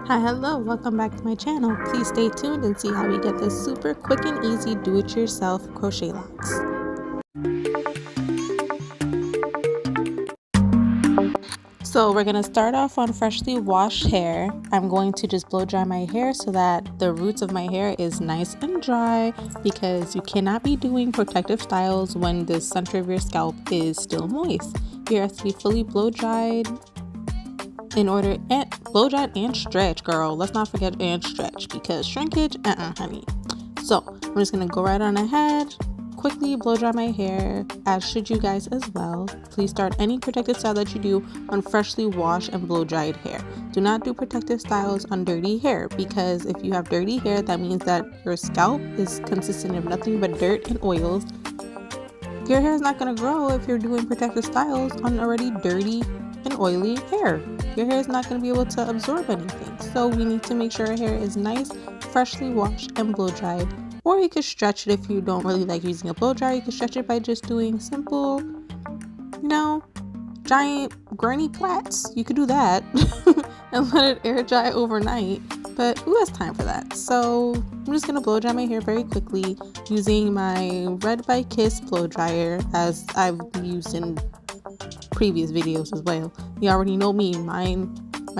Hi, hello, welcome back to my channel. Please stay tuned and see how we get this super quick and easy do-it-yourself crochet locks. So we're going to start off on freshly washed hair. I'm going to just blow dry my hair so that the roots of my hair is nice and dry, because you cannot be doing protective styles when the center of your scalp is still moist. Your hair has to be fully blow dried in order, and blow dry and stretch, girl. Let's not forget and stretch, because shrinkage, honey. So I'm just gonna go right on ahead, quickly blow dry my hair, as should you guys as well. Please start any protective style that you do on freshly washed and blow dried hair. Do not do protective styles on dirty hair, because if you have dirty hair, that means that your scalp is consisting of nothing but dirt and oils. Your hair is not going to grow if you're doing protective styles on already dirty and oily hair. Your hair is not going to be able to absorb anything. So we need to make sure our hair is nice, freshly washed and blow dried. Or you could stretch it if you don't really like using a blow dryer. You can stretch it by just doing simple, giant granny plaits. You could do that and let it air dry overnight. But who has time for that? So I'm just going to blow dry my hair very quickly using my Red by Kiss blow dryer, as I've used in previous videos as well. You already know me. My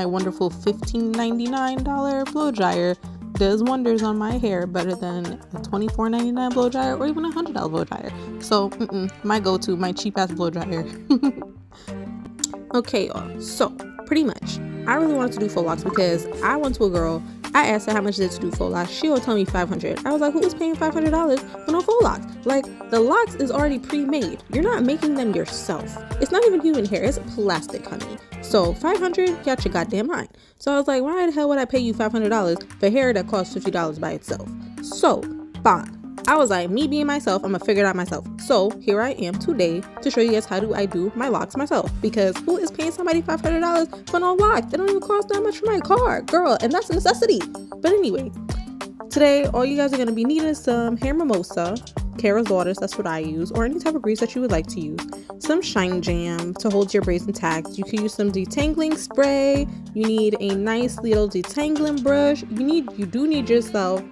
wonderful $15.99 blow dryer does wonders on my hair, better than a $24.99 blow dryer or even a $100 blow dryer. So my go-to, my cheap ass blow dryer. Okay, y'all. So pretty much, I really wanted to do faux locks because I went to a girl. I asked her how much it is to do faux locks. She will tell me $500. I was like, who is paying $500 for no faux locks? Like, the locks is already pre-made. You're not making them yourself. It's not even human hair. It's plastic, honey. So $500, got your goddamn mind. So I was like, why the hell would I pay you $500 for hair that costs $50 by itself? So, fine. I was like, me being myself, I'm gonna figure it out myself. So here I am today to show you guys how do I do my locks myself, because who is paying somebody $500 for no locks? They don't even cost that much for my car, girl, and that's a necessity. But anyway, today all you guys are gonna be needing is some hair Mimosa, Kara's Daughters, that's what I use, or any type of grease that you would like to use. Some Shine Jam to hold your braids intact. You can use some detangling spray. You need a nice little detangling brush. You do need yourself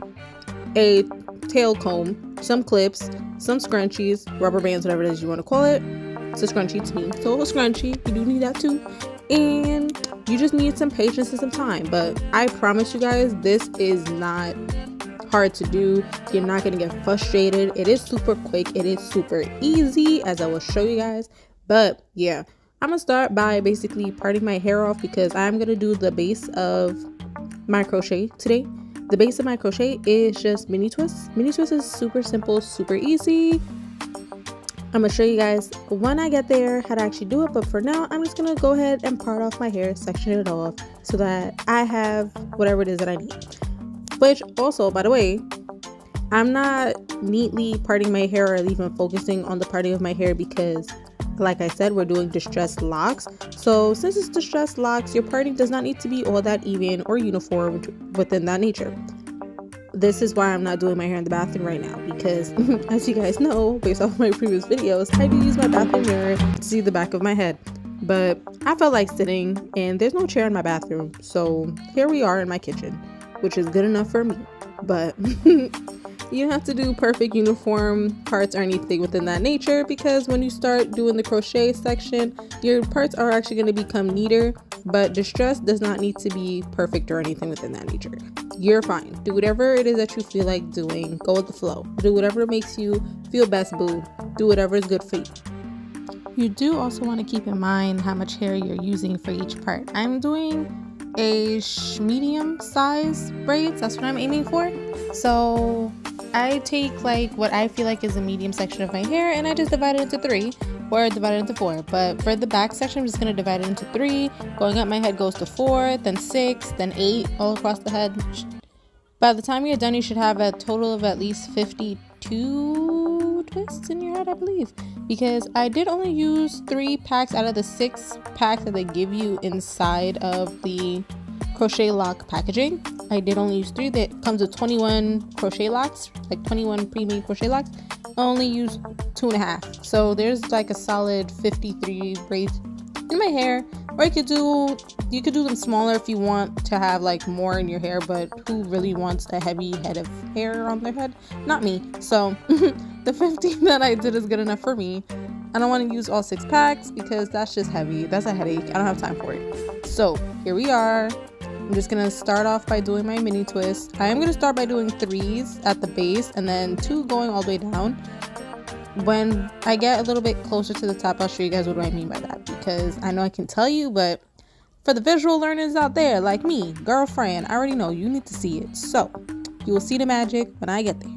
a tail comb, some clips, some scrunchies, rubber bands, whatever it is you want to call it. It's a scrunchie to me, so a scrunchie, you do need that too. And you just need some patience and some time. But I promise you guys, this is not hard to do. You're not gonna get frustrated. It is super quick, it is super easy, as I will show you guys. But yeah, I'm gonna start by basically parting my hair off, because I'm gonna do the base of my crochet today. The base of my crochet is just mini twists. Mini twists is super simple, super easy. I'm gonna show you guys when I get there how to actually do it, but for now I'm just gonna go ahead and part off my hair, section it off, so that I have whatever it is that I need. Which also, by the way, I'm not neatly parting my hair or even focusing on the parting of my hair, because like I said, we're doing distressed locks. So since it's distressed locks, your parting does not need to be all that even or uniform within that nature. This is why I'm not doing my hair in the bathroom right now, because as you guys know, based off my previous videos, I do use my bathroom mirror to see the back of my head. But I felt like sitting, and there's no chair in my bathroom, so here we are in my kitchen, which is good enough for me. But you don't have to do perfect uniform parts or anything within that nature, because when you start doing the crochet section, your parts are actually going to become neater. But distress does not need to be perfect or anything within that nature. You're fine. Do whatever it is that you feel like doing. Go with the flow. Do whatever makes you feel best, boo. Do whatever is good for you. You do also want to keep in mind how much hair you're using for each part. I'm doing a medium size braids. That's what I'm aiming for. So I take like what I feel like is a medium section of my hair, and I just divide it into 3, or divide it into 4. But for the back section, I'm just going to divide it into 3. Going up my head goes to 4, then 6, then 8, all across the head. By the time you're done, you should have a total of at least 52 twists in your head, I believe, because I did only use 3 packs out of the 6 packs that they give you inside of the crochet lock packaging. I did only use 3. That comes with 21 crochet locks, like 21 pre-made crochet locks. I only used 2.5, so there's like a solid 53 braids in my hair Or you could do them smaller if you want to have like more in your hair, but who really wants a heavy head of hair on their head? Not me. So the 15 that I did is good enough for me. I don't want to use all 6 packs because that's just heavy. That's a headache. I don't have time for it. So here we are. I'm just gonna start off by doing my mini twist. I am gonna start by doing 3s at the base and then 2 going all the way down. When I get a little bit closer to the top, I'll show you guys what I mean by that, because I know I can tell you, but for the visual learners out there like me, girlfriend, I already know you need to see it. So you will see the magic when I get there.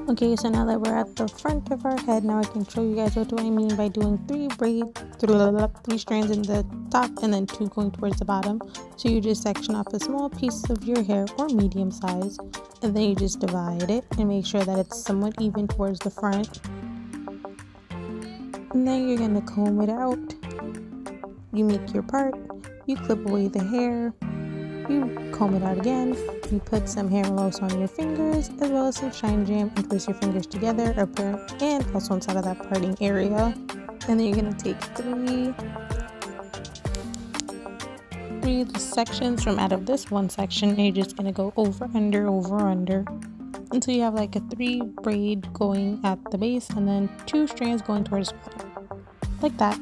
Okay, so now that we're at the front of our head, now I can show you guys what do I mean by doing 3 strands in the top and then 2 going towards the bottom. So you just section off a small piece of your hair, or medium size, and then you just divide it and make sure that it's somewhat even towards the front. And then you're gonna comb it out. You make your part, you clip away the hair, you comb it out again, you put some hair loss on your fingers as well as some shine jam and twist your fingers together and also inside of that parting area. And then you're going to take three sections from out of this one section, and you're just going to go over, under until you have like a 3 braid going at the base and then 2 strands going towards the bottom, like that.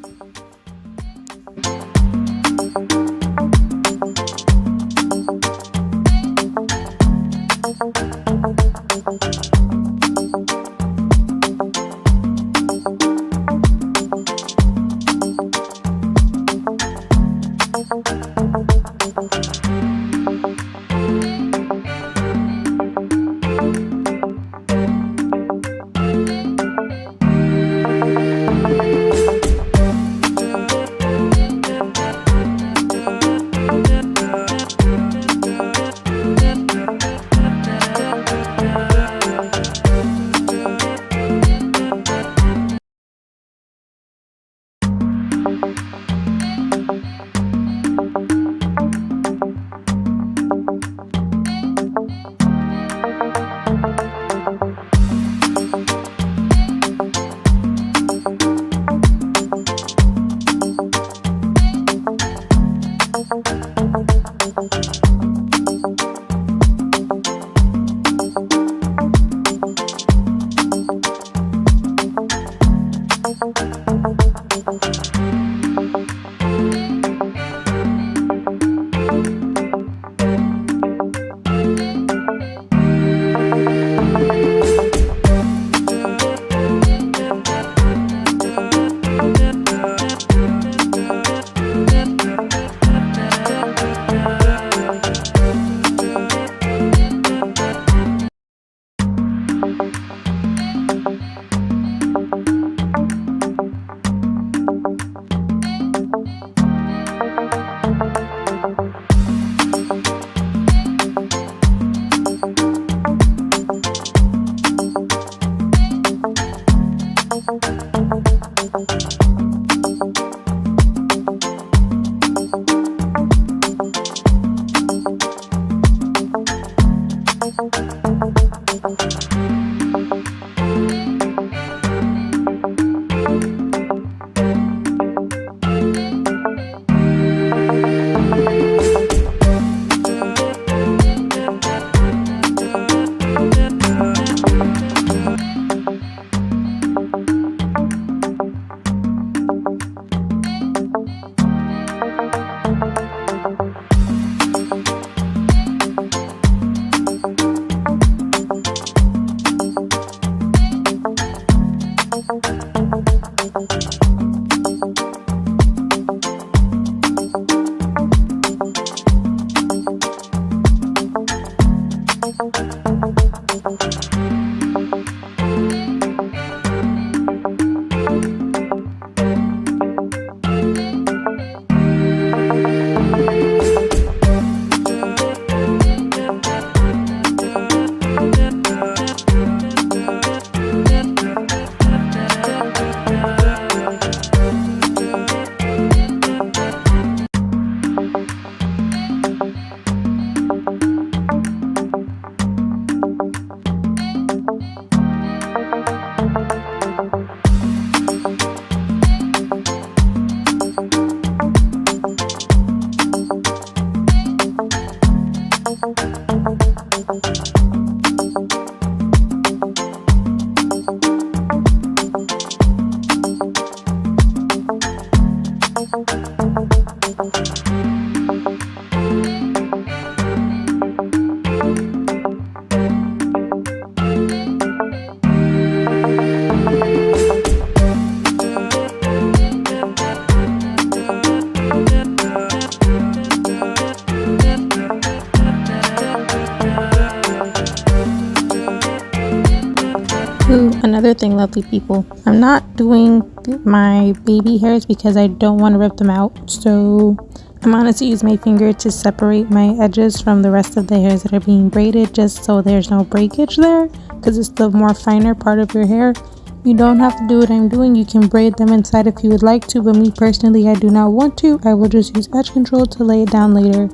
another thing, lovely people, I'm not doing my baby hairs because I don't want to rip them out. So I'm going to use my finger to separate my edges from the rest of the hairs that are being braided, just so there's no breakage there, because it's the more finer part of your hair. You don't have to do what I'm doing. You can braid them inside if you would like to, but me personally, I do not want to. I will just use edge control to lay it down later.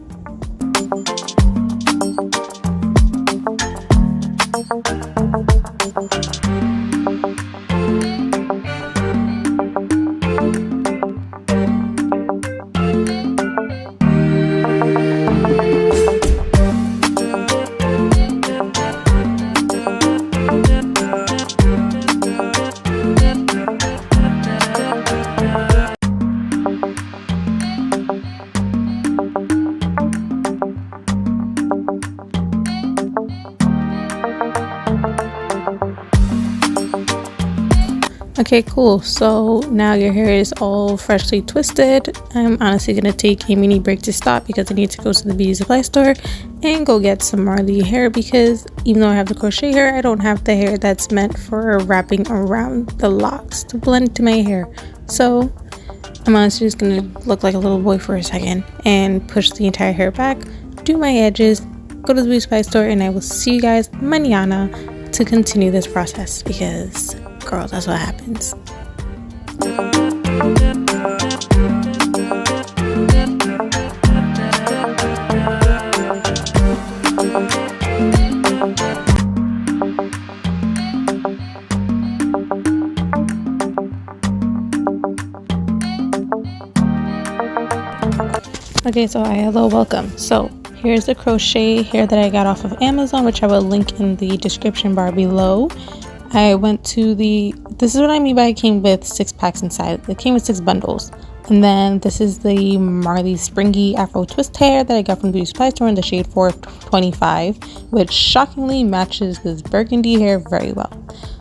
Okay, cool. So now your hair is all freshly twisted. I'm honestly gonna take a mini break to stop because I need to go to the beauty supply store and go get some Marley hair, because even though I have the crochet hair, I don't have the hair that's meant for wrapping around the locks to blend to my hair. So I'm honestly just gonna look like a little boy for a second and push the entire hair back, do my edges, go to the beauty supply store, and I will see you guys mañana to continue this process, because girl, that's what happens. Okay, so hello, welcome. So here's the crochet hair that I got off of Amazon, which I will link in the description bar below. I went to this is what I mean by it came with 6 packs inside. It came with 6 bundles. And then this is the Marley Springy Afro Twist hair that I got from the beauty supply store in the shade 425, which shockingly matches this burgundy hair very well.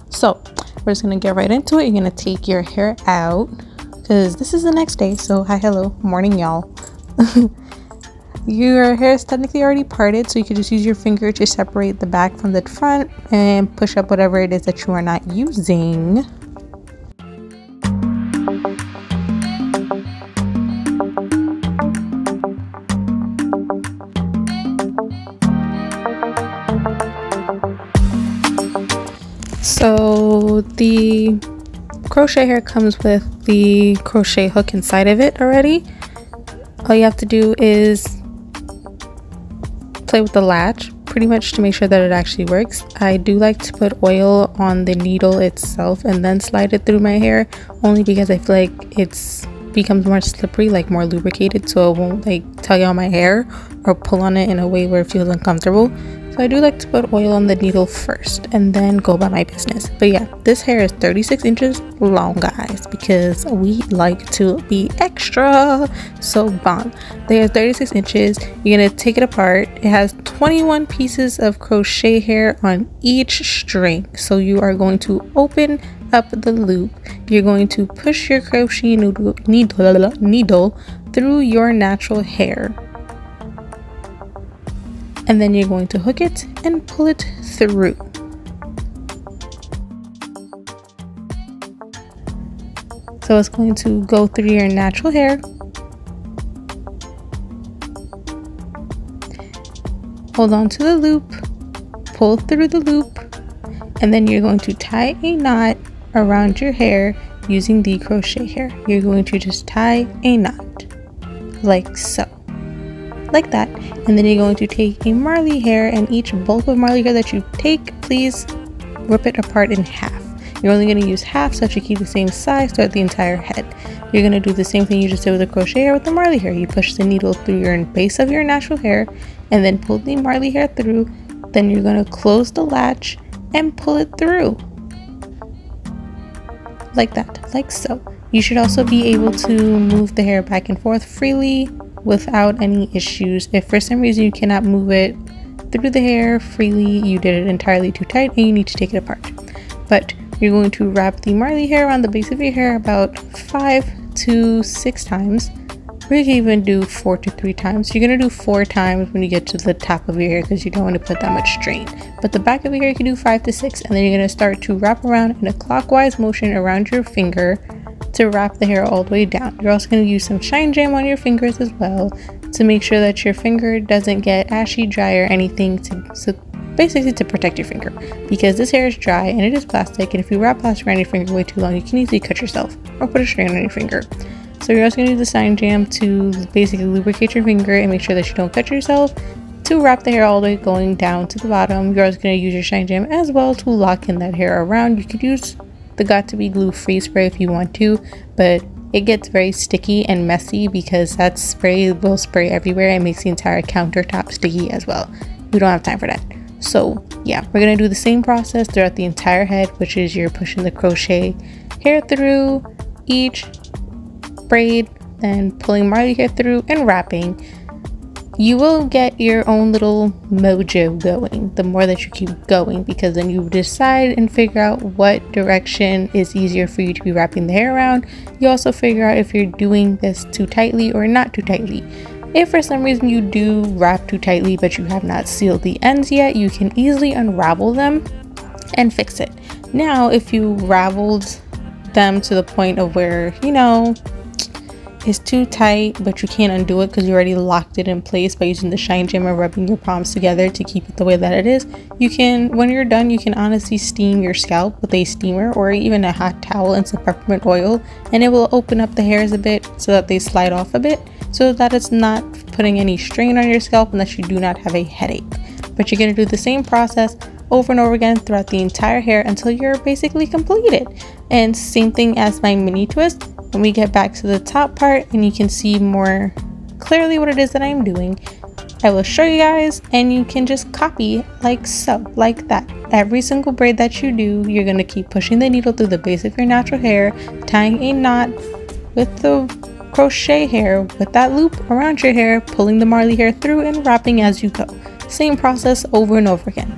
So we're just gonna get right into it. You're gonna take your hair out, because this is the next day. So hi, hello, morning, y'all. Your hair is technically already parted, so you can just use your finger to separate the back from the front and push up whatever it is that you are not using. So the crochet hair comes with the crochet hook inside of it already. All you have to do is play with the latch pretty much to make sure that it actually works. I do like to put oil on the needle itself and then slide it through my hair, only because I feel like it's becomes more slippery, like more lubricated, so it won't like tug on my hair or pull on it in a way where it feels uncomfortable. So I do like to put oil on the needle first and then go by my business. But yeah, this hair is 36 inches long, guys, because we like to be extra. So bomb. They are 36 inches. You're gonna take it apart. It has 21 pieces of crochet hair on each string. So you are going to open up the loop. You're going to push your crochet needle through your natural hair, and then you're going to hook it and pull it through. So it's going to go through your natural hair. Hold on to the loop, pull through the loop, and then you're going to tie a knot around your hair using the crochet hair. You're going to just tie a knot like so, like that, and then you're going to take a Marley hair, and each bulk of Marley hair that you take, please rip it apart in half. You're only going to use half so that you keep the same size throughout the entire head. You're going to do the same thing you just did with the crochet hair with the Marley hair. You push the needle through your base of your natural hair and then pull the Marley hair through. Then you're going to close the latch and pull it through like that, like so. You should also be able to move the hair back and forth freely without any issues. If for some reason you cannot move it through the hair freely, you did it entirely too tight and you need to take it apart. But you're going to wrap the Marley hair around the base of your hair about 5 to 6 times, or you can even do 4 to 3 times. You're going to do 4 times when you get to the top of your hair because you don't want to put that much strain. But the back of your hair, you can do 5 to 6, and then you're going to start to wrap around in a clockwise motion around your finger to wrap the hair all the way down. You're also going to use some shine jam on your fingers as well to make sure that your finger doesn't get ashy, dry, or anything, basically to protect your finger, because this hair is dry and it is plastic, and if you wrap plastic around your finger way too long, you can easily cut yourself or put a strain on your finger. So you're also going to use the shine jam to basically lubricate your finger and make sure that you don't cut yourself, to wrap the hair all the way going down to the bottom. You're also going to use your shine jam as well to lock in that hair around. You could use the Got2b glue freeze spray if you want to, but it gets very sticky and messy because that spray will spray everywhere and makes the entire countertop sticky as well. We don't have time for that. So yeah, we're going to do the same process throughout the entire head, which is you're pushing the crochet hair through each braid, then pulling Marley hair through and wrapping. You will get your own little mojo going the more that you keep going, because then you decide and figure out what direction is easier for you to be wrapping the hair around. You also figure out if you're doing this too tightly or not too tightly. If for some reason you do wrap too tightly but you have not sealed the ends yet, you can easily unravel them and fix it. Now, if you raveled them to the point of where, you know, it's too tight but you can't undo it because you already locked it in place by using the shine jam and rubbing your palms together to keep it the way that it is, you can, when you're done, you can honestly steam your scalp with a steamer or even a hot towel and some peppermint oil, and it will open up the hairs a bit so that they slide off a bit, so that it's not putting any strain on your scalp unless you do not have a headache. But you're going to do the same process over and over again throughout the entire hair until you're basically completed. And same thing as my mini twist. When we get back to the top part and you can see more clearly what it is that I'm doing, I will show you guys, and you can just copy like so, like that. Every single braid that you do, you're going to keep pushing the needle through the base of your natural hair, tying a knot with the crochet hair with that loop around your hair, pulling the Marley hair through and wrapping as you go. Same process over and over again.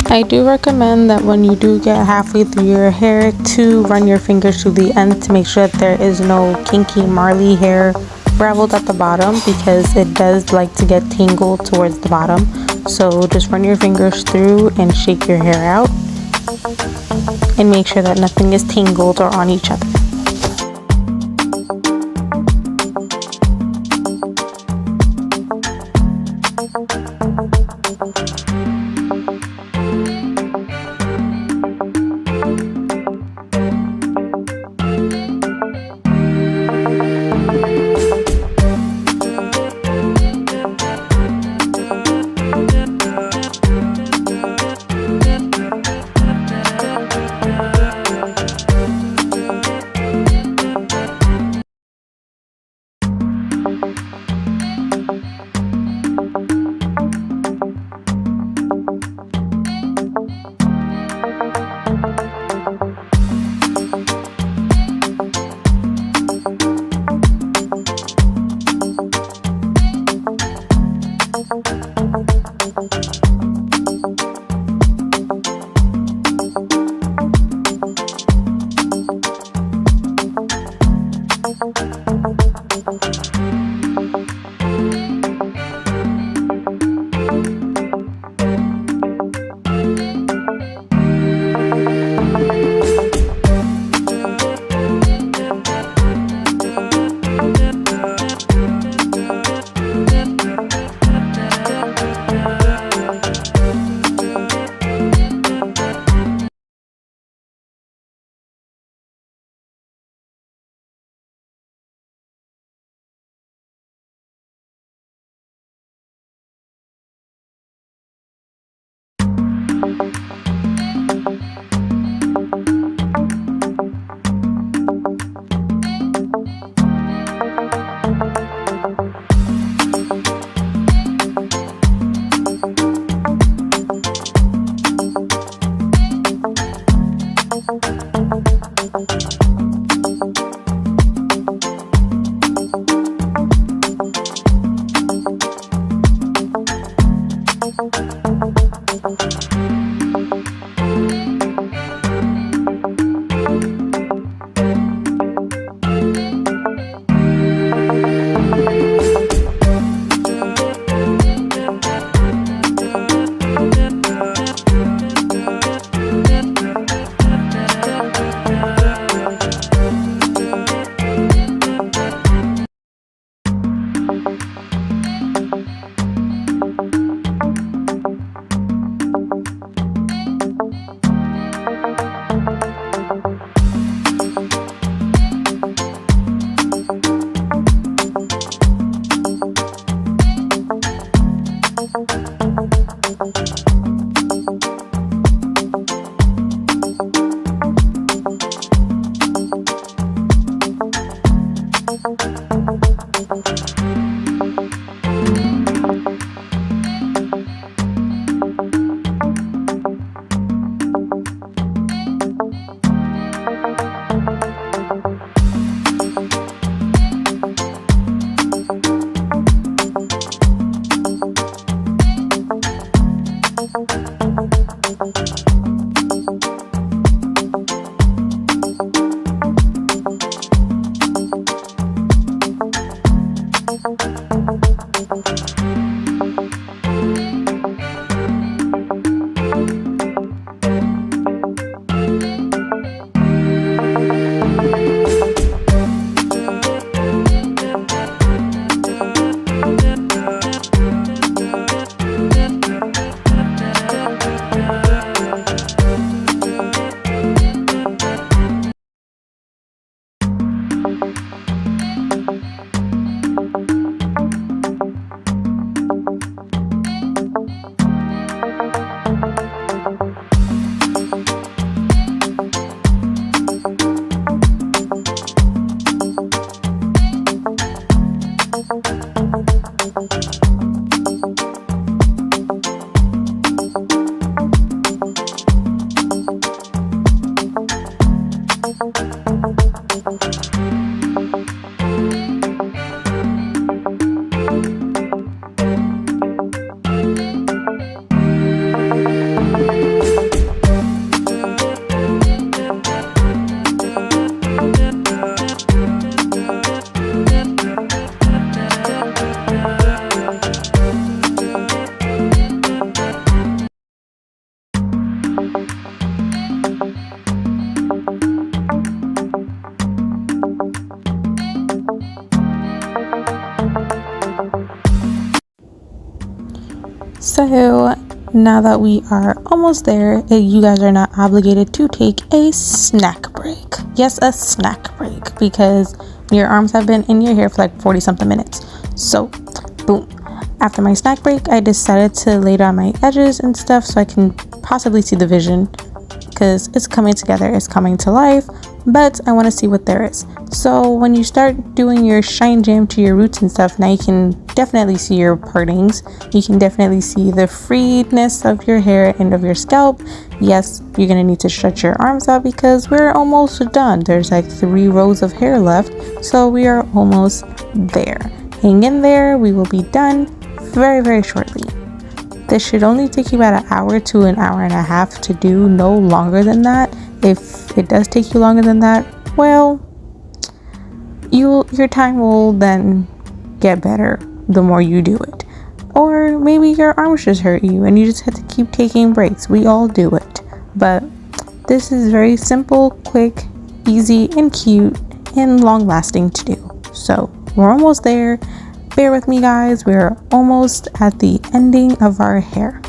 I do recommend that when you do get halfway through your hair to run your fingers to the end to make sure that there is no kinky marley hair raveled at the bottom, because it does like to get tangled towards the bottom. So just run your fingers through and shake your hair out and make sure that nothing is tangled or on each other. So now that we are almost there, you guys are not obligated to take a snack break. Yes, a snack break, because your arms have been in your hair for like 40 something minutes. So boom, after my snack break, I decided to lay down my edges and stuff so I can possibly see the vision, because it's coming together, it's coming to life, but I want to see what there is. So when you start doing your shine jam to your roots and stuff, now you can definitely see your partings. You can definitely see the freeness of your hair and of your scalp. Yes, you're gonna need to stretch your arms out because we're almost done. There's like 3 rows of hair left, so we are almost there. Hang in there, we will be done very, very shortly. This should only take you about an hour to an hour and a half to do, no longer than that. If it does take you longer than that, well, your time will then get better the more you do it. Or maybe your arms just hurt you and you just have to keep taking breaks. We all do it. But this is very simple, quick, easy, and cute, and long lasting to do. So we're almost there. Bear with me, guys. We're almost at the ending of our hair.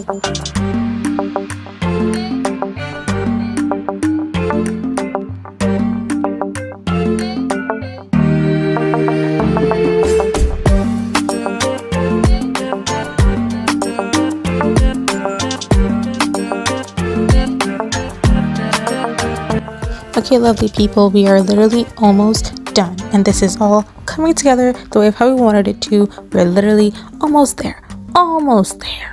Okay, lovely people, we are literally almost done, and this is all coming together the way of how we wanted it to. We're literally almost there. Almost there.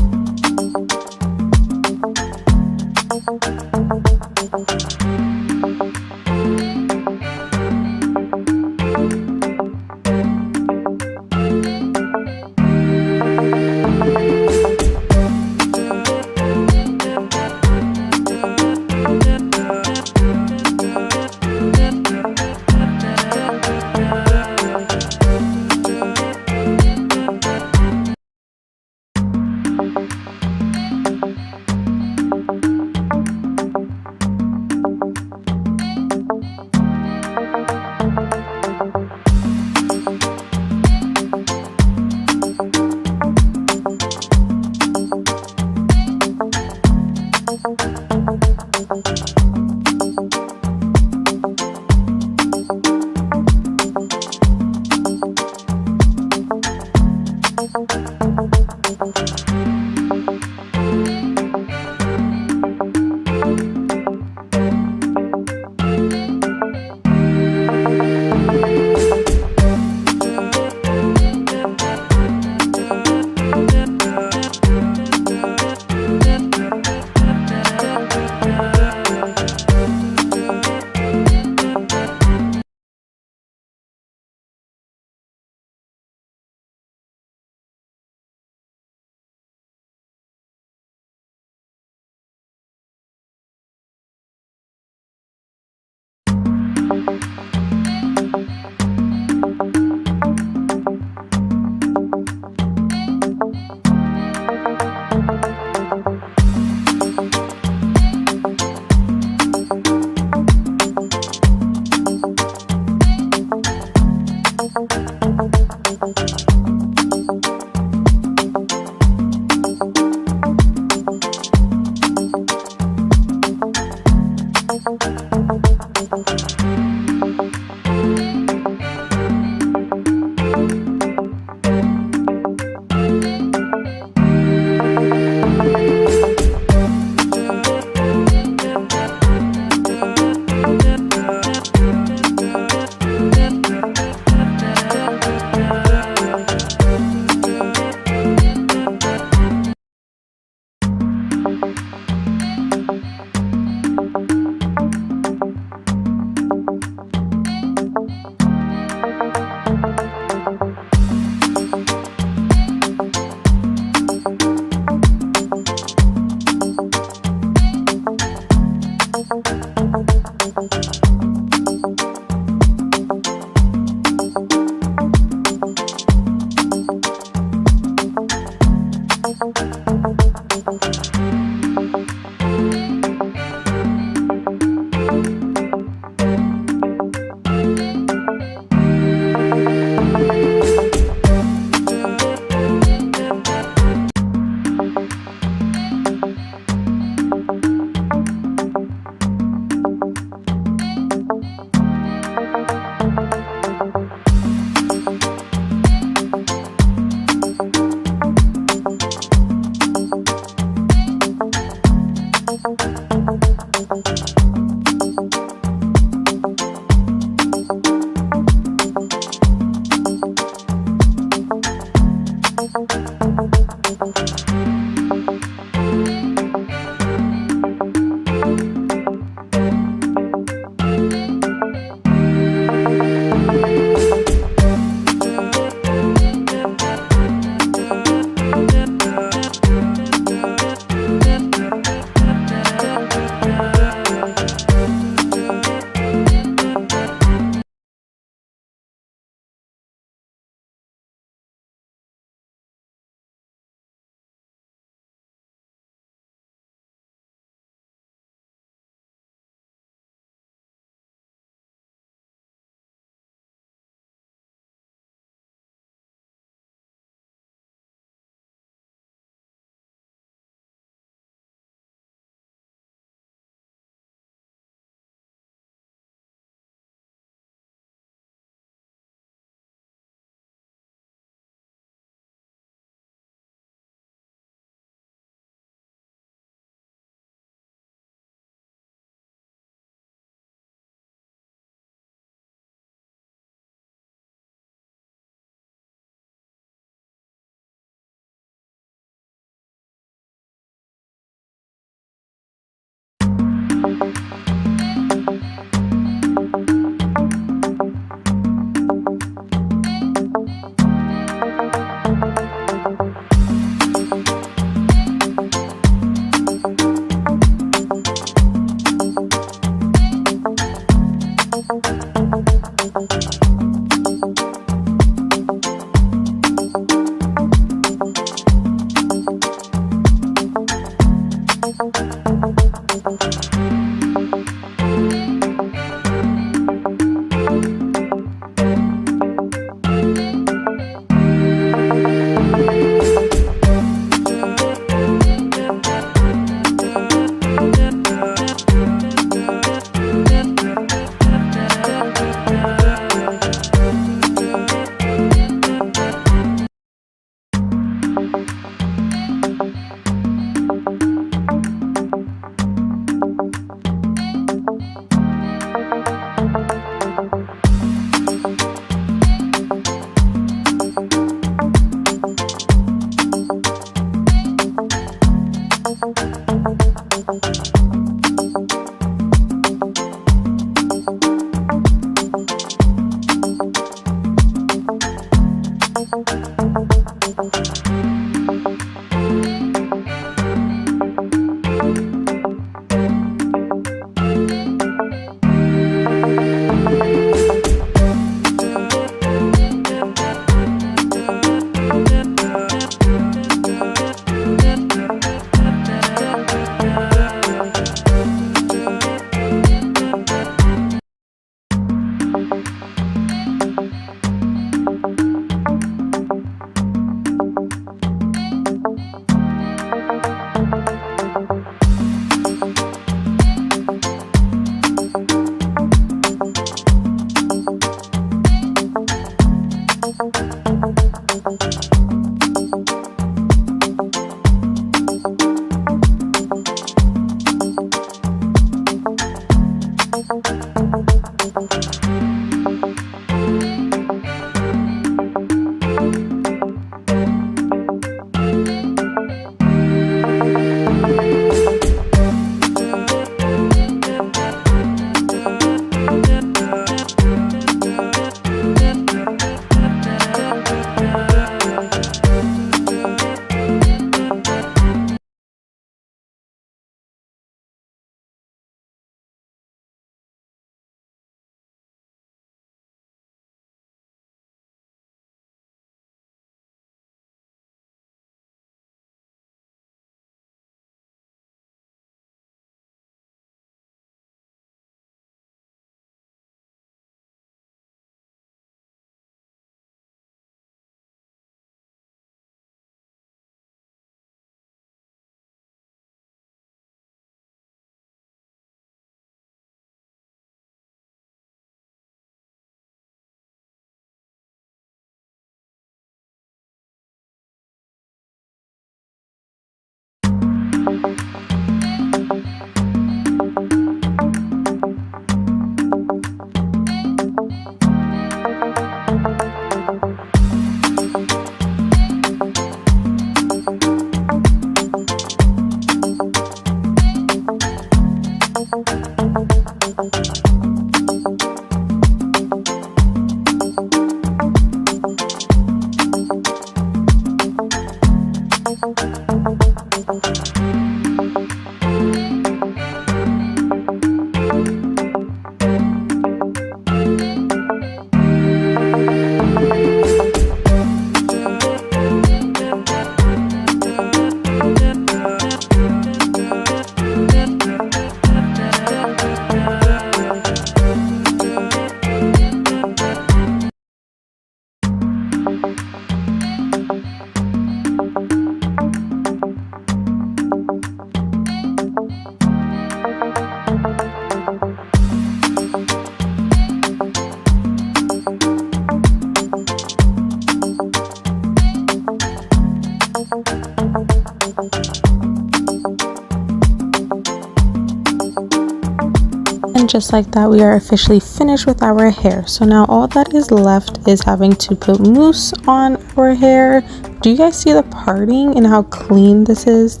And just like that, we are officially finished with our hair. So now all that is left is having to put mousse on our hair. Do you guys see the parting and how clean this is?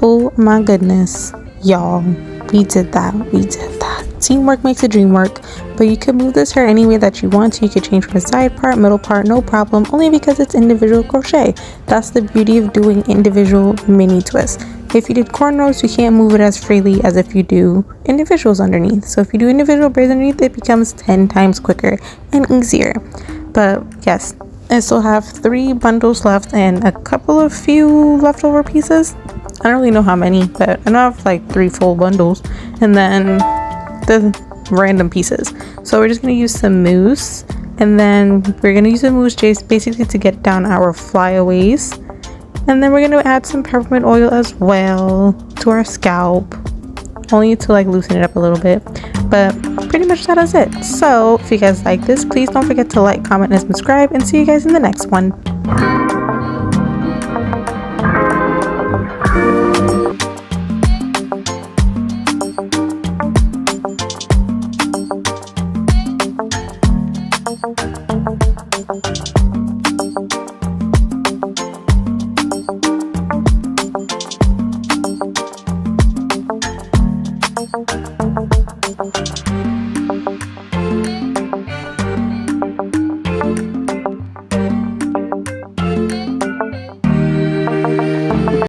Oh my goodness, y'all, we did that. Teamwork makes the dream work. But you could move this hair any way that you want to. You could change from the side part, middle part, no problem, only because it's individual crochet. That's the beauty of doing individual mini twists. If you did cornrows, you can't move it as freely as if you do individuals underneath. So if you do individual braids underneath, it becomes 10 times quicker and easier. But yes, I still have 3 bundles left and a few leftover pieces. I don't really know how many, but I know I have like 3 full bundles and then the random pieces. So we're just going to use some mousse, and then we're going to use the mousse just basically to get down our flyaways. And then we're going to add some peppermint oil as well to our scalp, only to like loosen it up a little bit. But pretty much that is it. So if you guys like this, please don't forget to like, comment, and subscribe, and see you guys in the next one.